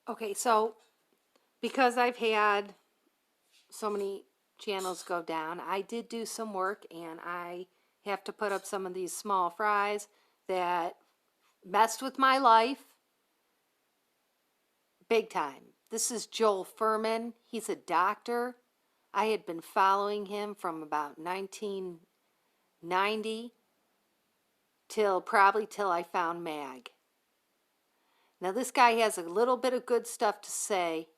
Okay, so because I've had so many channels go down, I did do some work and I have to put up some of these small fries that messed with my life big time. This is Joel Fuhrman. He's a doctor. I had been following him from about 1990 till I found Mag. Now this guy has a little bit of good stuff to say,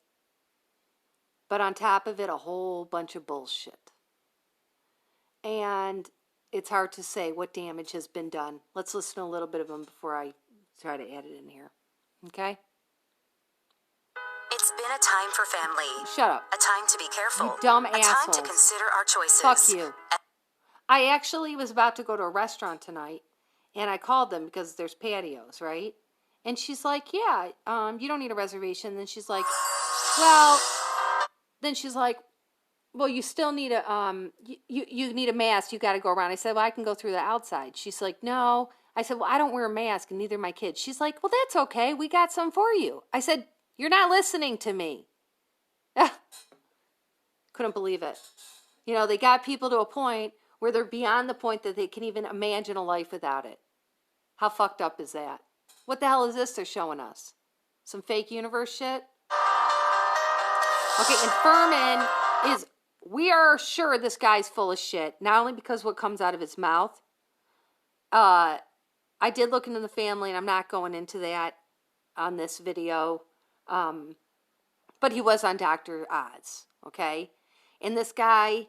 but on top of it, a whole bunch of bullshit. And it's hard to say what damage has been done. Let's listen to a little bit of him before I try to add it in here. Okay? It's been a time for family. Shut up. A time to be careful. You dumb assholes. A time to consider our choices. Fuck you. I actually was about to go to a restaurant tonight, and I called them because there's patios, right? And she's like, yeah, you don't need a reservation. Then she's like, well, you still need a, you need a mask. You got to go around. I said, well, I can go through the outside. She's like, no. I said, well, I don't wear a mask, and neither my kids. She's like, well, that's okay. We got some for you. I said, you're not listening to me. Couldn't believe it. You know, they got people to a point where they're beyond the point that they can even imagine a life without it. How fucked up is that? What the hell is this they're showing us? Some fake universe shit? Okay, and Fuhrman is, we are sure this guy's full of shit. Not only because what comes out of his mouth. I did look into the family, and I'm not going into that on this video. But he was on Dr. Oz, okay? And this guy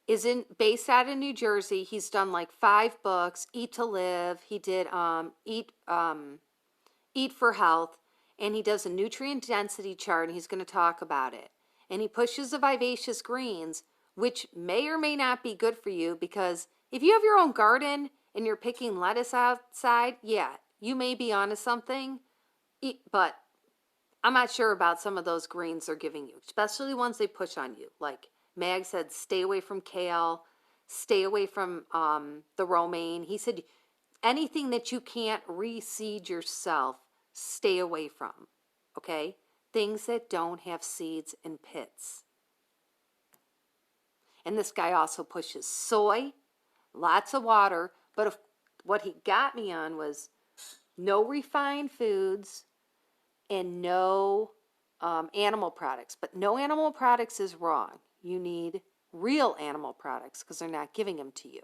is based out of New Jersey. He's done like 5 books. Eat to Live. He did Eat for Health, and he does a nutrient density chart, and he's going to talk about it. And he pushes the vivacious greens, which may or may not be good for you, because if you have your own garden and you're picking lettuce outside, yeah, you may be onto something, but I'm not sure about some of those greens they're giving you, especially the ones they push on you. Like Mag said, stay away from kale, stay away from the romaine. He said anything that you can't reseed yourself, stay away from, okay? Things that don't have seeds and pits. And this guy also pushes soy, lots of water, but what he got me on was no refined foods and no animal products. But no animal products is wrong. You need real animal products because they're not giving them to you.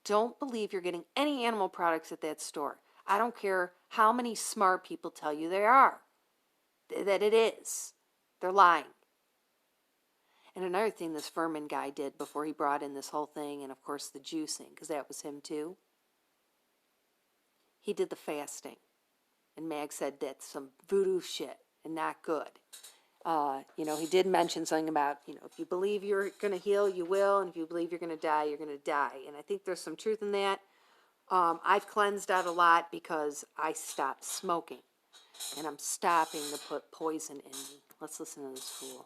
Don't believe you're getting any animal products at that store. I don't care how many smart people tell you they are, that it is. They're lying. And another thing this Fuhrman guy did before he brought in this whole thing, and of course the juicing, because that was him too, he did the fasting. And Mag said that's some voodoo shit and not good. You know, he did mention something about, you know, if you believe you're going to heal, you will. And if you believe you're going to die, you're going to die. And I think there's some truth in that. I've cleansed out a lot because I stopped smoking. And I'm stopping to put poison in me. Let's listen to this fool.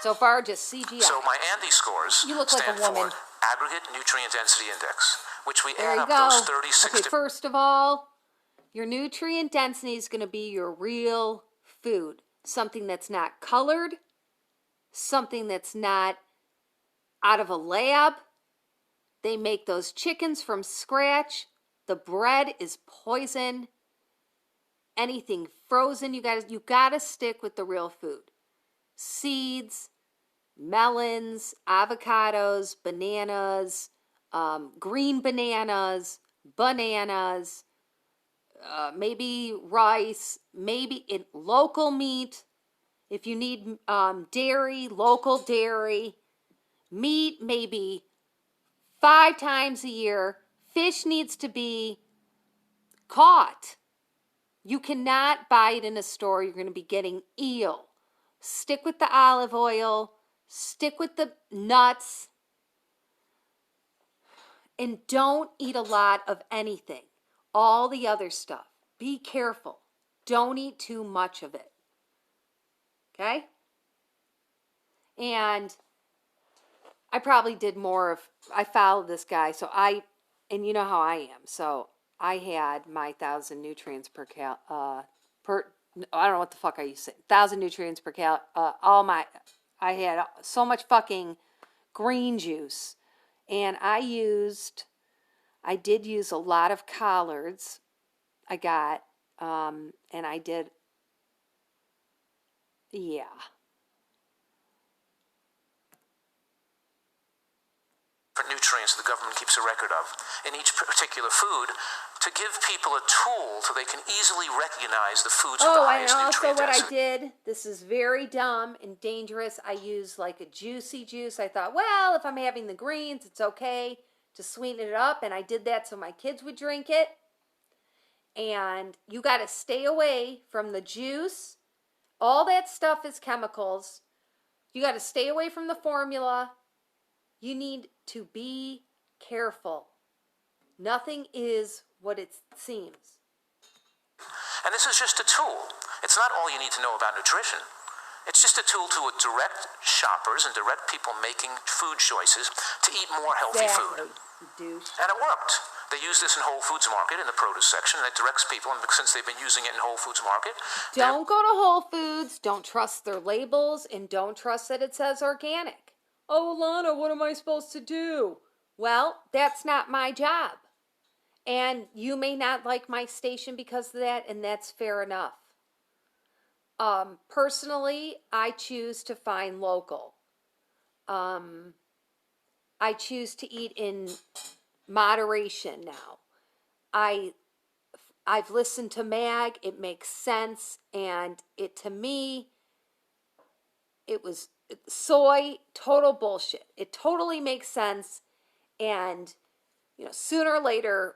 So far, just CGI. So my Andy scores you look like a woman. for Aggregate Nutrient Density Index, which we there add you up go. those 36. Okay, first of all, your nutrient density is going to be your real food. Something that's not colored, something that's not out of a lab. They make those chickens from scratch. The bread is poison. Anything frozen, you gotta stick with the real food. Seeds, melons, avocados, bananas, green bananas, maybe rice, maybe local meat. If you need dairy, local dairy. Meat, maybe 5 times a year. Fish needs to be caught. You cannot buy it in a store. You're going to be getting eel. Stick with the olive oil. Stick with the nuts. And don't eat a lot of anything. All the other stuff. Be careful. Don't eat too much of it. Okay? And I probably did more of, I followed this guy, so and you know how I am, so I had my 1,000 nutrients per I don't know what the fuck I used to say, 1,000 nutrients per I had so much fucking green juice, and I did use a lot of collards, I got, and I did, yeah. Nutrients the government keeps a record of in each particular food to give people a tool so they can easily recognize the foods with the highest nutrient density. What I did, this is very dumb and dangerous, I used like a juicy juice. I thought, well, if I'm having the greens, it's okay to sweeten it up, and I did that so my kids would drink it. And you got to stay away from the juice. All that stuff is chemicals. You got to stay away from the formula. You need to be careful. Nothing is what it seems. And this is just a tool. It's not all you need to know about nutrition. It's just a tool to direct shoppers and direct people making food choices to eat more healthy food. And it worked. They use this in Whole Foods Market in the produce section, and it directs people, and since they've been using it in Whole Foods Market. Don't go to Whole Foods, don't trust their labels, and don't trust that it says organic. Oh, Alana, what am I supposed to do? Well, that's not my job. And you may not like my station because of that, and that's fair enough. Personally, I choose to find local. I choose to eat in moderation now. I've listened to Mag, it makes sense, and to me, it was soy, total bullshit. It totally makes sense, and sooner or later,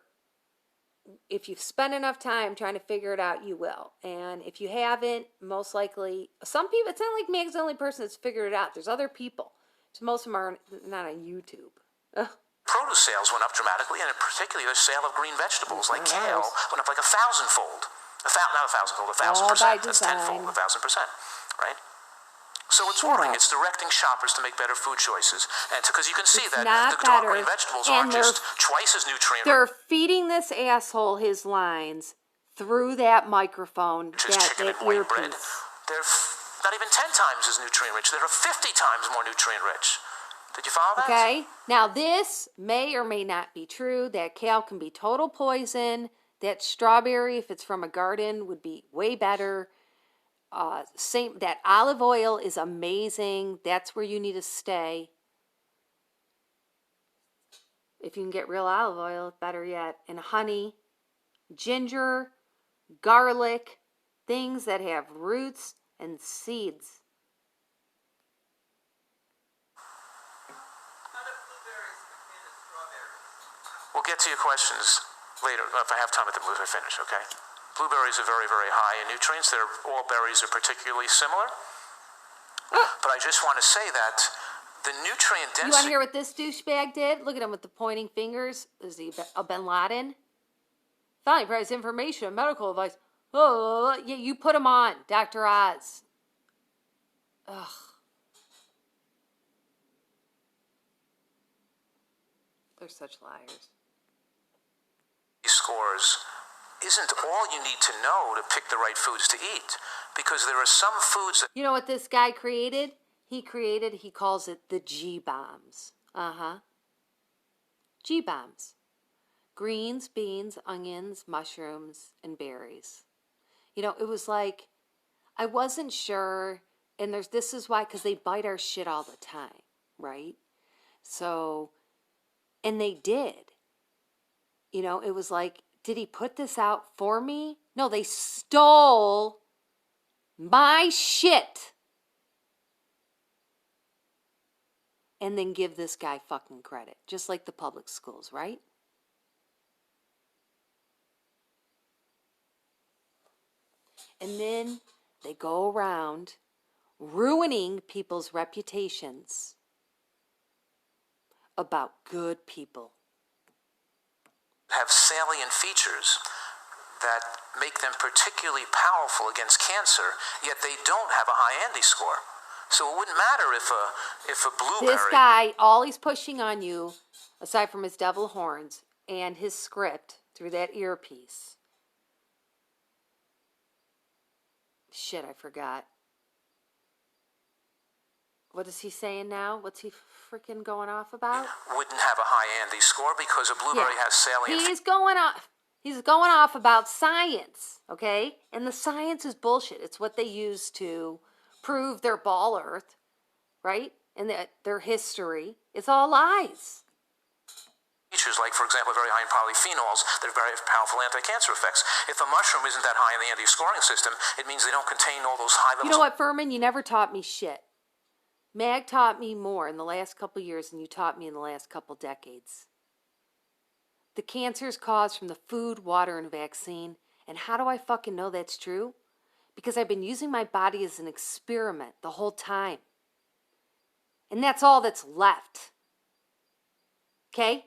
if you've spent enough time trying to figure it out, you will. And if you haven't, most likely, some people, it's not like Meg's the only person that's figured it out. There's other people. So most of them are not on YouTube. Ugh. Produce sales went up dramatically, and in particular, the sale of green vegetables like kale went up like 1,000-fold. Not 1,000-fold, 1,000%. That's tenfold, 1,000%, right? So it's working. It's directing shoppers to make better food choices, and because you can see that the dark green vegetables aren't just twice as nutrient. They're feeding this asshole his lines through that microphone. Chicken and white bread. They're not even 10 times as nutrient rich. They're 50 times more nutrient rich. Did you follow that? Okay. Now this may or may not be true. That kale can be total poison. That strawberry, if it's from a garden, would be way better. That olive oil is amazing. That's where you need to stay. If you can get real olive oil, better yet. And honey, ginger, garlic, things that have roots and seeds. We'll get to your questions later if I have time at the blueberry finish, okay? Blueberries are very, very high in nutrients. All berries are particularly similar. But I just want to say that the nutrient density... You want to hear what this douchebag did? Look at him with the pointing fingers. Is he a Bin Laden? Finally provides information and medical advice. Oh, yeah, you put him on, Dr. Oz. Ugh. They're such liars. Scores isn't all you need to know to pick the right foods to eat, because there are some foods that... You know what this guy created? He calls it the G-bombs. G-bombs. Greens, beans, onions, mushrooms, and berries. It was like, I wasn't sure, and this is why, because they bite our shit all the time, right? So, and they did. It was like, did he put this out for me? No, they stole my shit. And then give this guy fucking credit. Just like the public schools, right? And then they go around ruining people's reputations about good people. Have salient features that make them particularly powerful against cancer, yet they don't have a high Andy score. So it wouldn't matter if a blueberry. This guy, all he's pushing on you, aside from his devil horns and his script through that earpiece. Shit, I forgot. What is he saying now? What's he freaking going off about? Wouldn't have a high Andy score because a blueberry has salient. He's going off about science, okay? And the science is bullshit. It's what they use to prove their ball earth, right? And their history. It's all lies. Features like, for example, very high in polyphenols that are very powerful anti-cancer effects. If a mushroom isn't that high in the Andy scoring system, it means they don't contain all those high levels. You know what, Fuhrman? You never taught me shit. Mag taught me more in the last couple years than you taught me in the last couple decades. The cancer is caused from the food, water, and vaccine. And how do I fucking know that's true? Because I've been using my body as an experiment the whole time. And that's all that's left. Okay?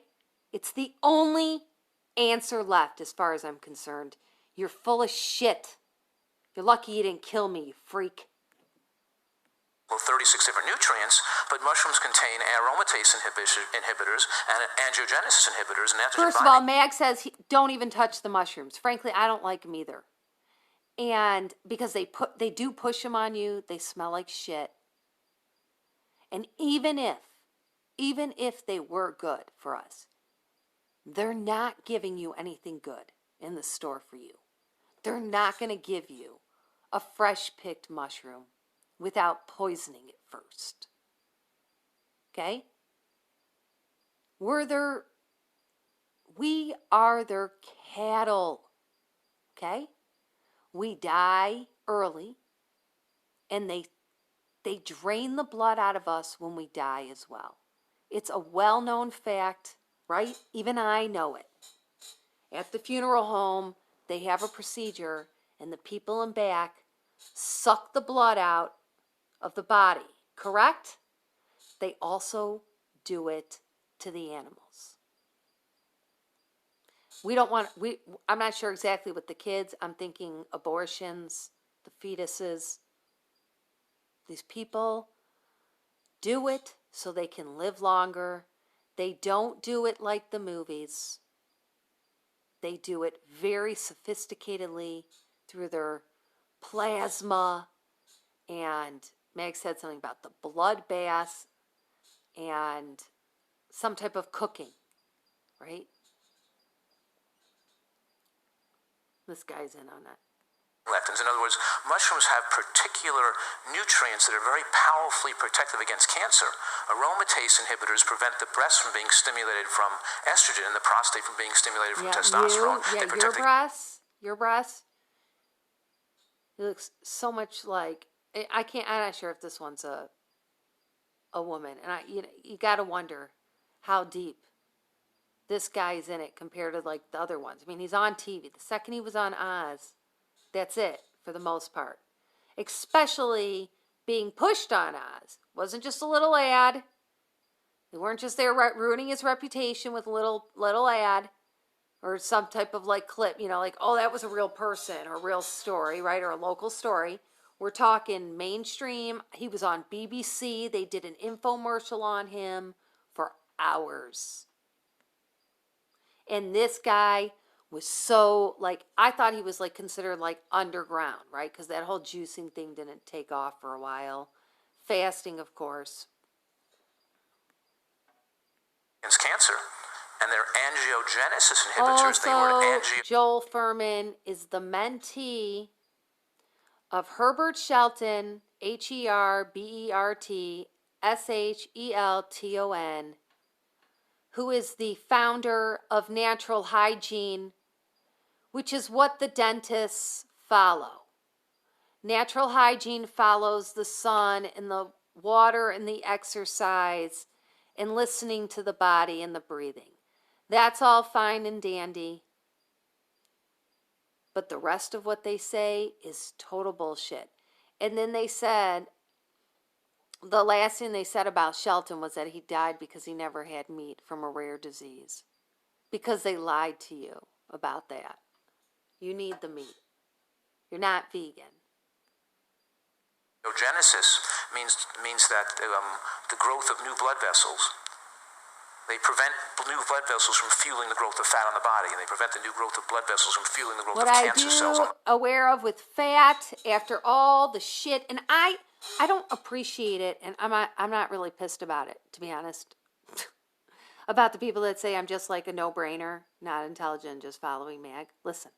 It's the only answer left as far as I'm concerned. You're full of shit. You're lucky you didn't kill me, you freak. Well, 36 different nutrients, but mushrooms contain aromatase inhibitors and angiogenesis inhibitors. And first of all, Mag says don't even touch the mushrooms. Frankly, I don't like them either. And because they do push them on you, they smell like shit. And even if they were good for us, they're not giving you anything good in the store for you. They're not going to give you a fresh picked mushroom without poisoning it first. Okay? We are their cattle. Okay? We die early, and they drain the blood out of us when we die as well. It's a well-known fact, right? Even I know it. At the funeral home, they have a procedure, and the people in back suck the blood out of the body, correct? They also do it to the animals. I'm not sure exactly with the kids. I'm thinking abortions, the fetuses. These people do it so they can live longer. They don't do it like the movies. They do it very sophisticatedly through their plasma. And Meg said something about the blood bath and some type of cooking, right? This guy's in on that. Lectins. In other words, mushrooms have particular nutrients that are very powerfully protective against cancer. Aromatase inhibitors prevent the breast from being stimulated from estrogen and the prostate from being stimulated from testosterone. Your breast. It looks so much like I'm not sure if this one's a woman, and you got to wonder how deep this guy's in it compared to like the other ones. I mean, he's on TV. The second he was on Oz, that's it for the most part. Especially being pushed on Oz. Wasn't just a little ad. They weren't just there ruining his reputation with a little ad or some type of like clip, like, oh, that was a real person or a real story, right? Or a local story. We're talking mainstream. He was on BBC. They did an infomercial on him for hours. And this guy was so, like, I thought he was, like, considered, like, underground, right? Because that whole juicing thing didn't take off for a while. Fasting, of course. It's cancer. And their angiogenesis inhibitors, Joel Fuhrman is the mentee of Herbert Shelton, Herbert Shelton, who is the founder of natural hygiene, which is what the dentists follow. Natural hygiene follows the sun and the water and the exercise and listening to the body and the breathing. That's all fine and dandy. But the rest of what they say is total bullshit. And then they said, the last thing they said about Shelton was that he died because he never had meat from a rare disease. Because they lied to you about that. You need the meat. You're not vegan. Angiogenesis means that the growth of new blood vessels. They prevent new blood vessels from fueling the growth of fat on the body, and they prevent the new growth of blood vessels from fueling the growth what of I cancer cells. do aware of with fat after all the shit, and I don't appreciate it, and I'm not really pissed about it, to be honest. About the people that say I'm just like a no-brainer, not intelligent, just following Mag. Listen,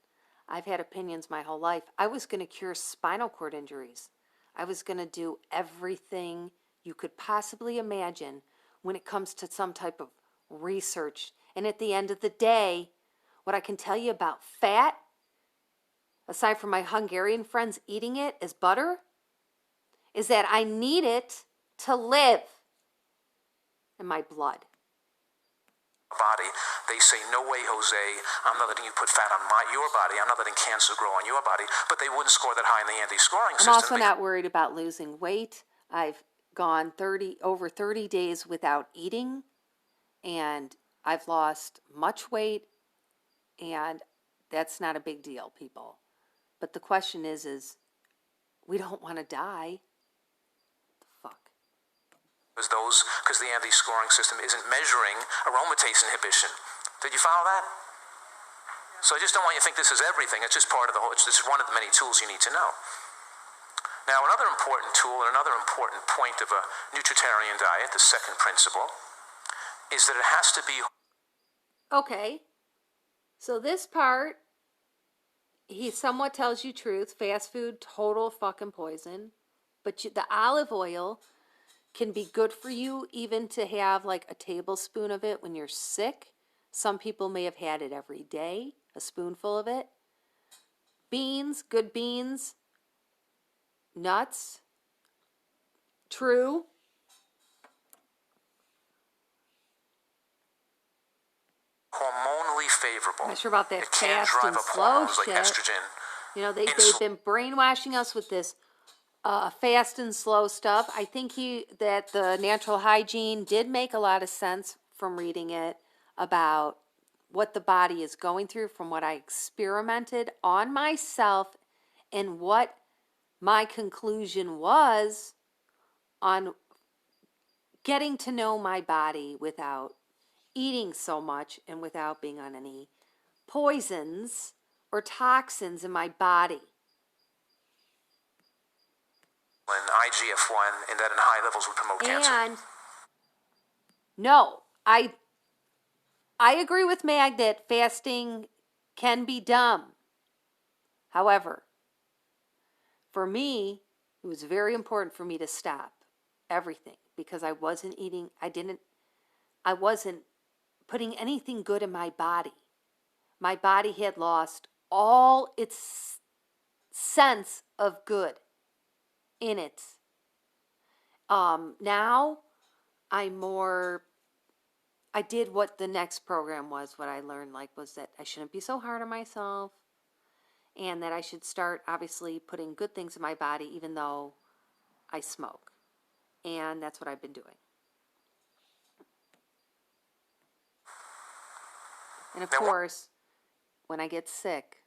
I've had opinions my whole life. I was going to cure spinal cord injuries. I was going to do everything you could possibly imagine when it comes to some type of research. And at the end of the day, what I can tell you about fat, aside from my Hungarian friends eating it as butter, is that I need it to live in my blood. Body, they say, no way, Jose, I'm not letting you put fat on your body, I'm not letting cancer grow on your body, but they wouldn't score that high in the anti-scoring system. I'm also not worried about losing weight. I've gone over 30 days without eating, and I've lost much weight, and that's not a big deal, people. But the question is we don't want to die. Because the anti-scoring system isn't measuring aromatase inhibition. Did you follow that? So I just don't want you to think this is everything. It's just part of the whole. This is one of the many tools you need to know. Now, another important tool and another important point of a nutritarian diet, the second principle, is that it has to be. Okay. So this part, he somewhat tells you truth. Fast food, total fucking poison. But the olive oil can be good for you, even to have like a tablespoon of it when you're sick. Some people may have had it every day, a spoonful of it. Beans, good beans. Nuts. True. Hormonally favorable. I'm not sure about that it can fast drive and up slow hormones shit. like estrogen. You know, they've been brainwashing us with this fast and slow stuff. I think that the natural hygiene did make a lot of sense from reading it about what the body is going through, from what I experimented on myself, and what my conclusion was on getting to know my body without eating so much and without being on any poisons or toxins in my body. And IGF-1, and that in high levels would promote cancer. And no, I agree with Mag that fasting can be dumb. However, for me, it was very important for me to stop everything because I wasn't eating, I wasn't putting anything good in my body. My body had lost all its sense of good in it. Now I did what the next program was. What I learned was that I shouldn't be so hard on myself, and that I should start obviously putting good things in my body even though I smoke. And that's what I've been doing. And of course, when I get sick,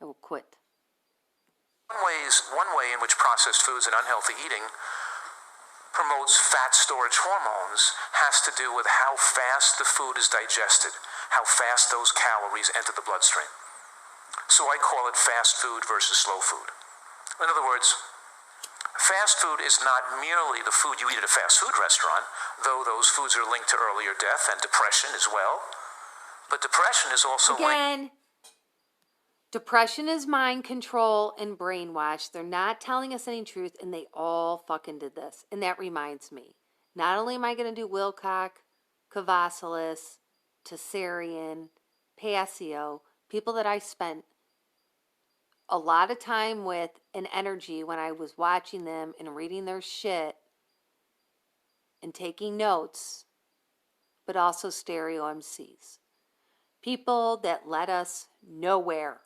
I will quit. One way in which processed foods and unhealthy eating promotes fat storage hormones has to do with how fast the food is digested, how fast those calories enter the bloodstream. So I call it fast food versus slow food. In other words, fast food is not merely the food you eat at a fast food restaurant, though those foods are linked to earlier death and depression as well. But depression is also linked. Depression is mind control and brainwash. They're not telling us any truth, and they all fucking did this. And that reminds me, not only am I going to do Wilcock, Cavasilis, Tessarian, Passio, people that I spent a lot of time with and energy when I was watching them and reading their shit and taking notes, but also stereo MCs. People that led us nowhere.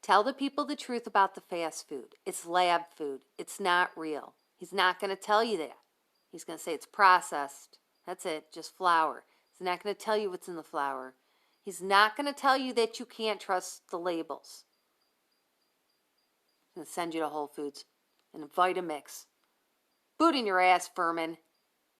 Tell the people the truth about the fast food. It's lab food. It's not real. He's not going to tell you that. He's going to say it's processed. That's it, just flour. He's not going to tell you what's in the flour. He's not going to tell you that you can't trust the labels. He's going to send you to Whole Foods and Vitamix Boot in your ass, fuhrman.